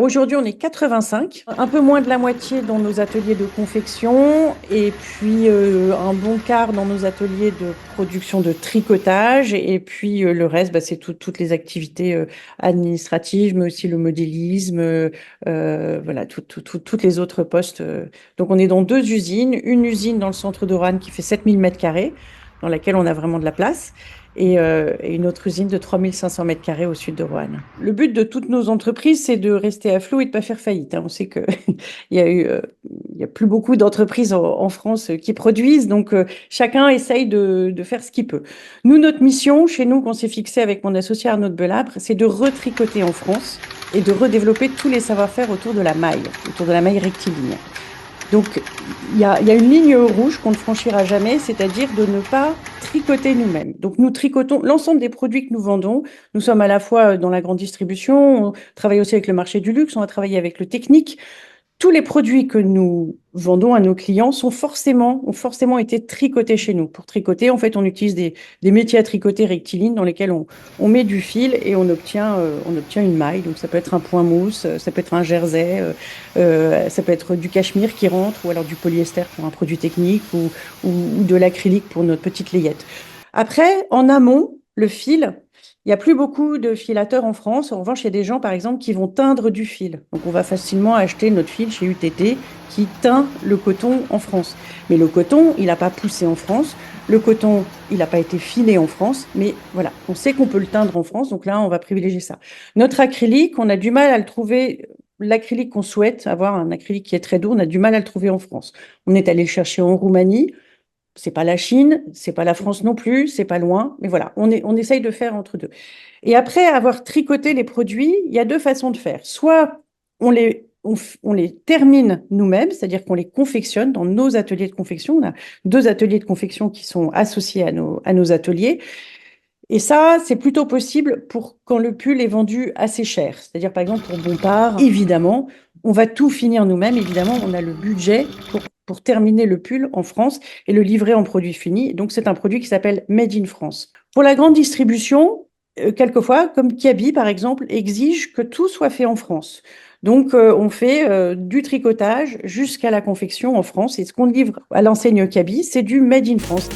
Aujourd'hui, on est 85, un peu moins de la moitié dans nos ateliers de confection et puis un bon quart dans nos ateliers de production de tricotage. Et puis le reste, c'est toutes les activités administratives, mais aussi le modélisme, voilà, toutes les autres postes. Donc, on est dans deux usines. Une usine dans le centre de Roanne qui fait 7000 mètres carrés, dans laquelle on a vraiment de la place et une autre usine de 3500 mètres carrés au sud de Roanne. Le but de toutes nos entreprises, c'est de rester à flot et de ne pas faire faillite. On sait qu'il y a il y a plus beaucoup d'entreprises en France qui produisent, donc chacun essaye de faire ce qu'il peut. Nous, notre mission, chez nous, qu'on s'est fixé avec mon associé Arnaud de Belabre, c'est de retricoter en France et de redévelopper tous les savoir-faire autour de la maille rectiligne. Donc, il y a une ligne rouge qu'on ne franchira jamais, c'est-à-dire de ne pas tricoter nous-mêmes. Donc, nous tricotons l'ensemble des produits que nous vendons. Nous sommes à la fois dans la grande distribution, on travaille aussi avec le marché du luxe, on va travailler avec le technique. Tous les produits que nous vendons à nos clients ont forcément été tricotés chez nous. Pour tricoter, en fait, on utilise des métiers à tricoter rectilignes dans lesquels on met du fil et on obtient une maille. Donc, ça peut être un point mousse, ça peut être un jersey, ça peut être du cachemire qui rentre ou alors du polyester pour un produit technique ou de l'acrylique pour notre petite layette. Après, en amont, le fil, il n'y a plus beaucoup de filateurs en France. En revanche, il y a des gens, par exemple, qui vont teindre du fil. Donc, on va facilement acheter notre fil chez UTT qui teint le coton en France. Mais le coton, il n'a pas poussé en France. Le coton, il n'a pas été finé en France. Mais voilà, on sait qu'on peut le teindre en France. Donc là, on va privilégier ça. Notre acrylique, on a du mal à le trouver. L'acrylique qu'on souhaite, avoir un acrylique qui est très doux, on a du mal à le trouver en France. On est allé le chercher en Roumanie. C'est pas la Chine, c'est pas la France non plus, c'est pas loin, mais voilà, on essaye de faire entre deux. Et après avoir tricoté les produits, il y a deux façons de faire. Soit on les termine nous-mêmes, c'est-à-dire qu'on les confectionne dans nos ateliers de confection. On a deux ateliers de confection qui sont associés à nos ateliers. Et ça, c'est plutôt possible pour quand le pull est vendu assez cher. C'est-à-dire, par exemple, pour Bompard, évidemment, on va tout finir nous-mêmes. Évidemment, on a le budget pour terminer le pull en France et le livrer en produit fini. Donc, c'est un produit qui s'appelle Made in France. Pour la grande distribution, quelquefois, comme Kiabi, par exemple, exige que tout soit fait en France. Donc, on fait du tricotage jusqu'à la confection en France. Et ce qu'on livre à l'enseigne Kiabi, c'est du Made in France.